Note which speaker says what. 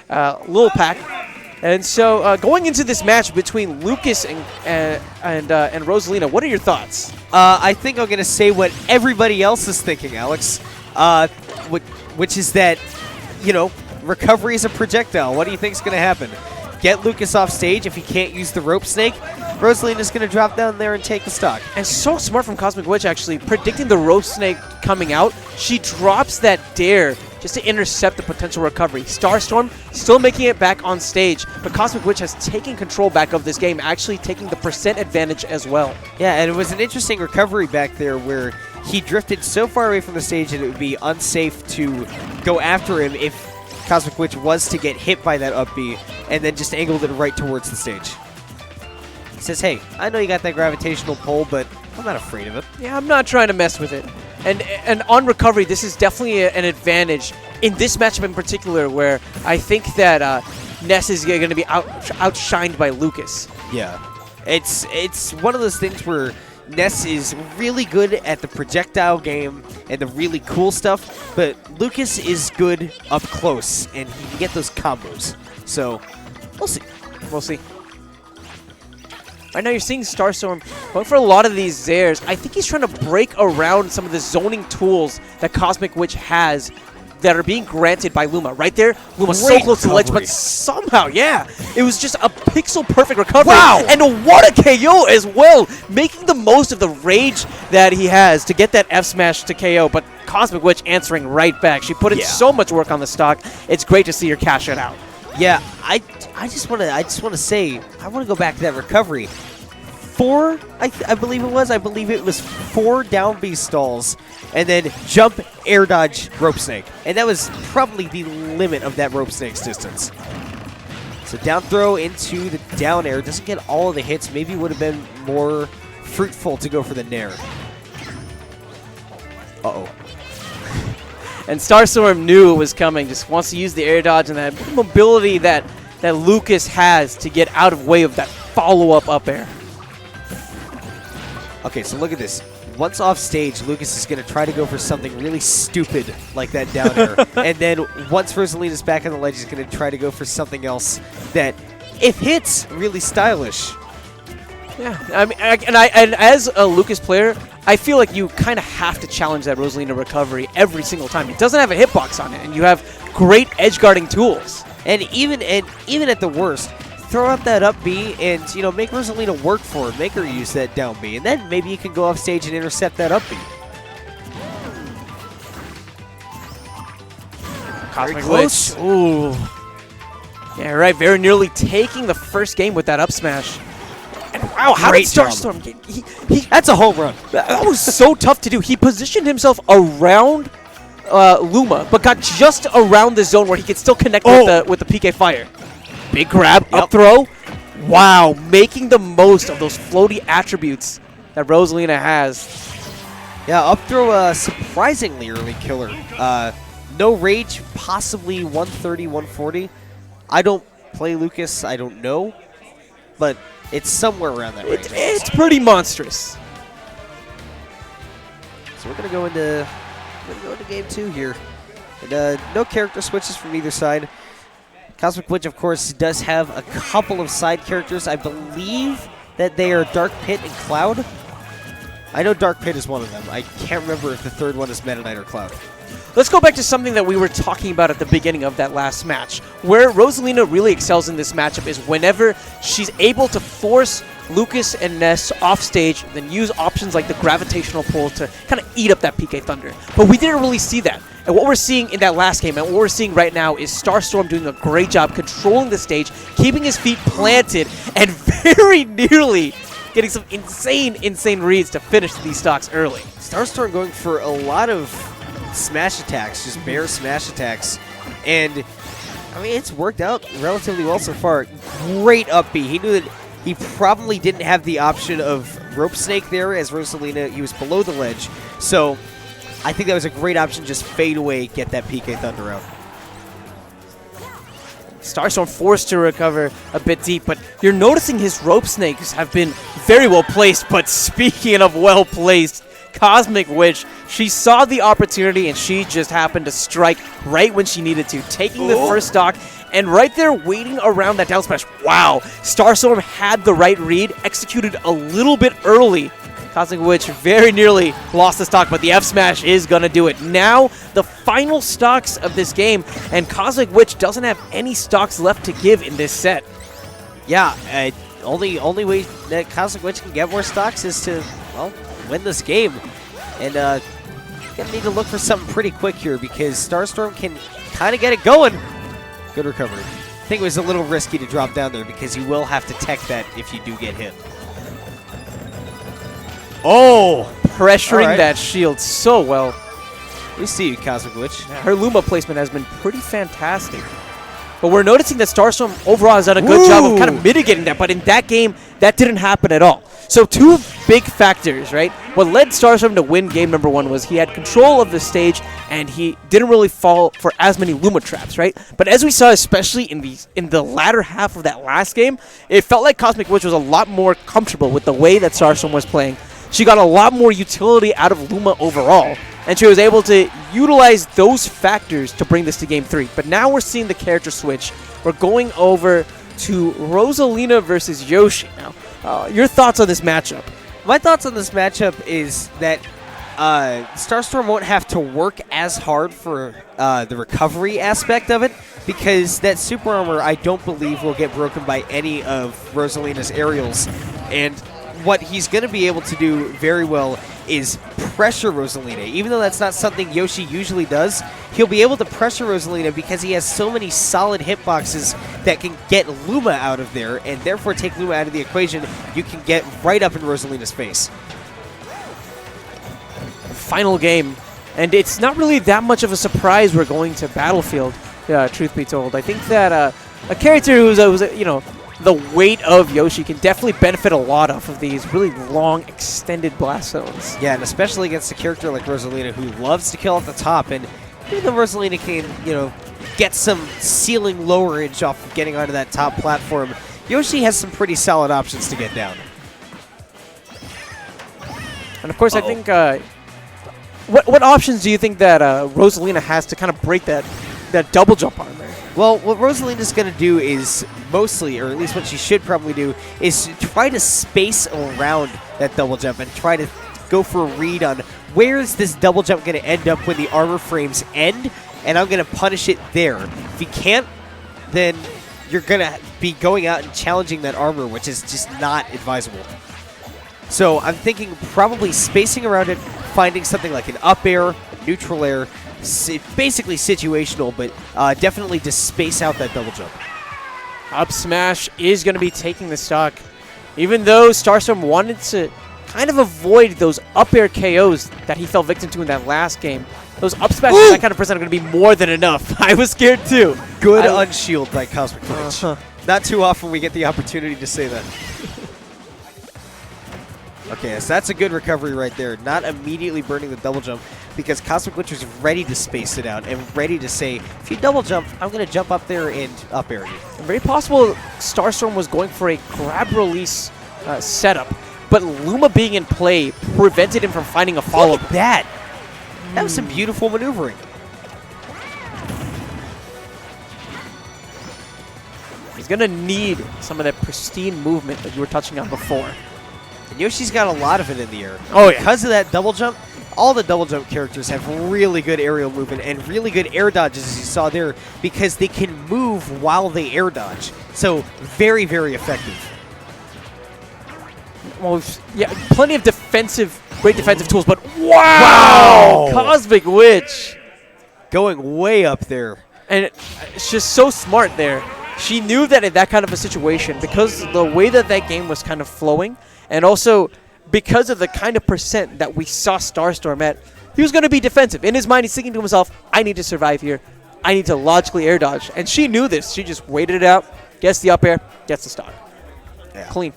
Speaker 1: Lil Pack. And so going into this match between Lucas and Rosalina, what are your thoughts?
Speaker 2: I think I'm going to say what everybody else is thinking, Alex, which is that, recovery is a projectile. What do you think is going to happen? Get Lucas off stage. If he can't use the rope snake, Rosalina's going to drop down there and take the stock.
Speaker 1: And so smart from Cosmic Witch, actually, predicting the rope snake coming out. She drops that dare just to intercept the potential recovery. Startstorm still making it back on stage, but Cosmic Witch has taken control back of this game, actually taking the percent advantage as well.
Speaker 2: Yeah, and it was an interesting recovery back there where he drifted so far away from the stage that it would be unsafe to go after him if Cosmic Witch was to get hit by that up B, and then just angled it right towards the stage. He says, hey, I know you got that gravitational pull, but I'm not afraid of it.
Speaker 1: Yeah, I'm not trying to mess with it. And on recovery, this is definitely an advantage in this matchup in particular, where I think that Ness is going to be outshined by Lucas.
Speaker 2: Yeah, it's one of those things where Ness is really good at the projectile game and the really cool stuff, but Lucas is good up close, and he can get those combos. So, we'll see.
Speaker 1: We'll see. Right now you're seeing Startstorm going for a lot of these Zairs. I think he's trying to break around some of the zoning tools that Cosmic Witch has that are being granted by Luma. Right there, Luma's so close to the ledge, but somehow, yeah, it was just a pixel-perfect recovery.
Speaker 2: Wow!
Speaker 1: And what a KO as well, making the most of the rage that he has to get that F-smash to KO, but Cosmic Witch answering right back. She put in so much work on the stock. It's great to see her cash it out.
Speaker 2: Yeah, I just want to say, I want to go back to that recovery. I believe it was 4 down B stalls, and then jump, air dodge, rope snake. And that was probably the limit of that rope snake's distance. So down throw into the down air. Doesn't get all of the hits. Maybe would have been more fruitful to go for the nair. Uh-oh.
Speaker 1: And Starstorm knew it was coming, just wants to use the air dodge and that mobility that Lucas has to get out of way of that follow-up up air.
Speaker 2: Okay, so look at this. Once off stage, Lucas is going to try to go for something really stupid like that down air. And then once Rosalina's back on the ledge, he's going to try to go for something else that, if hits, really stylish.
Speaker 1: Yeah, I mean, and as a Lucas player, I feel like you kind of have to challenge that Rosalina recovery every single time. It doesn't have a hitbox on it, and you have great edge guarding tools.
Speaker 2: And even at the worst, throw out that up B and make Rosalina work for it. Make her use that down B, and then maybe you can go off stage and intercept that up B.
Speaker 1: Cosmic Witch. Ooh. Yeah, right. Very nearly taking the first game with that up smash. And wow, how did Startstorm get?
Speaker 2: That's a home run.
Speaker 1: That was so tough to do. He positioned himself around Luma, but got just around the zone where he could still connect with the PK Fire. Big grab, up throw. Wow, making the most of those floaty attributes that Rosalina has.
Speaker 2: Yeah, up throw surprisingly early killer. No rage, possibly 130, 140. I don't play Lucas, I don't know, but it's somewhere around that range.
Speaker 1: It's pretty monstrous.
Speaker 2: So we're gonna go into game 2 here, and no character switches from either side. Cosmic Witch, of course, does have a couple of side characters. I believe that they are Dark Pit and Cloud. I know Dark Pit is one of them. I can't remember if the third one is Meta Knight or Cloud.
Speaker 1: Let's go back to something that we were talking about at the beginning of that last match. Where Rosalina really excels in this matchup is whenever she's able to force Lucas and Ness off stage, then use options like the gravitational pull to kind of eat up that PK Thunder. But we didn't really see that. And what we're seeing in that last game, and what we're seeing right now, is Starstorm doing a great job controlling the stage, keeping his feet planted, and very nearly getting some insane reads to finish these stocks early.
Speaker 2: Starstorm going for a lot of smash attacks, just bare smash attacks. And, I mean, it's worked out relatively well so far. Great up B. He knew that he probably didn't have the option of rope snake there as Rosalina. He was below the ledge. So I think that was a great option. Just fade away, get that PK Thunder out.
Speaker 1: Starstorm forced to recover a bit deep, but you're noticing his rope snakes have been very well placed. But speaking of well placed, Cosmic Witch, she saw the opportunity and she just happened to strike right when she needed to, taking the first stock And right there, waiting around that down smash. Wow, Startstorm had the right read, executed a little bit early. Cosmic Witch very nearly lost the stock, but the F smash is going to do it. Now, the final stocks of this game, and Cosmic Witch doesn't have any stocks left to give in this set.
Speaker 2: Yeah, only way that Cosmic Witch can get more stocks is to, well, win this game. And gonna need to look for something pretty quick here because Startstorm can kind of get it going. Good recovery. I think it was a little risky to drop down there because you will have to tech that if you do get hit.
Speaker 1: Oh, pressuring that shield so well.
Speaker 2: We see you, Cosmic Witch.
Speaker 1: Her Luma placement has been pretty fantastic. But we're noticing that Startstorm overall has done a good job of kind of mitigating that. But in that game, that didn't happen at all. So two big factors, right? What led Startstorm to win game number 1 was he had control of the stage and he didn't really fall for as many Luma traps, right? But as we saw, especially in the latter half of that last game, it felt like Cosmic Witch was a lot more comfortable with the way that Startstorm was playing. She got a lot more utility out of Luma overall, and she was able to utilize those factors to bring this to Game 3. But now we're seeing the character switch. We're going over to Rosalina versus Yoshi now. Your thoughts on this matchup?
Speaker 2: My thoughts on this matchup is that Startstorm won't have to work as hard for the recovery aspect of it because that super armor I don't believe will get broken by any of Rosalina's aerials. And what he's going to be able to do very well is pressure Rosalina. Even though that's not something Yoshi usually does, he'll be able to pressure Rosalina because he has so many solid hitboxes that can get Luma out of there, and therefore take Luma out of the equation. You can get right up in Rosalina's face.
Speaker 1: Final game, and it's not really that much of a surprise we're going to Battlefield, truth be told. I think that a character who's the weight of Yoshi can definitely benefit a lot off of these really long, extended blast zones.
Speaker 2: Yeah, and especially against a character like Rosalina who loves to kill at the top, and even though Rosalina can, get some ceiling lowerage off of getting onto that top platform, Yoshi has some pretty solid options to get down.
Speaker 1: And of course, I think, what options do you think that Rosalina has to kind of break that double jump on there?
Speaker 2: Well, what Rosalina's going to do is mostly, or at least what she should probably do, is try to space around that double jump and try to go for a read on where is this double jump going to end up when the armor frames end, and I'm going to punish it there. If you can't, then you're going to be going out and challenging that armor, which is just not advisable. So I'm thinking probably spacing around it, finding something like an up air, neutral air, basically situational, but definitely to space out that double jump.
Speaker 1: Up smash is going to be taking the stock. Even though Startstorm wanted to kind of avoid those up air KOs that he fell victim to in that last game, those up smashes, that kind of percent, are going to be more than enough. I was scared too.
Speaker 2: Good unshield by Cosmic Witch. Not too often we get the opportunity to say that. Okay, so that's a good recovery right there. Not immediately burning the double jump because Cosmic Witch was ready to space it out and ready to say, if you double jump, I'm going to jump up there and up air you.
Speaker 1: Very possible Startstorm was going for a grab release setup, but Luma being in play prevented him from finding a follow-up.
Speaker 2: Look at that. That was some beautiful maneuvering.
Speaker 1: He's going to need some of that pristine movement that you were touching on before.
Speaker 2: And Yoshi's got a lot of it in the air.
Speaker 1: Oh, yeah.
Speaker 2: Because of that double jump, all the double jump characters have really good aerial movement and really good air dodges, as you saw there, because they can move while they air dodge. So very, very effective.
Speaker 1: Well, yeah, plenty of great defensive tools, but wow! Cosmic Witch!
Speaker 2: Going way up there.
Speaker 1: And it's just so smart there. She knew that in that kind of a situation, because the way that game was kind of flowing, and also because of the kind of percent that we saw Startstorm at, he was going to be defensive. In his mind, he's thinking to himself, I need to survive here. I need to logically air dodge. And she knew this. She just waited it out, gets the up air, gets the stock.
Speaker 2: Yeah.
Speaker 1: Clean.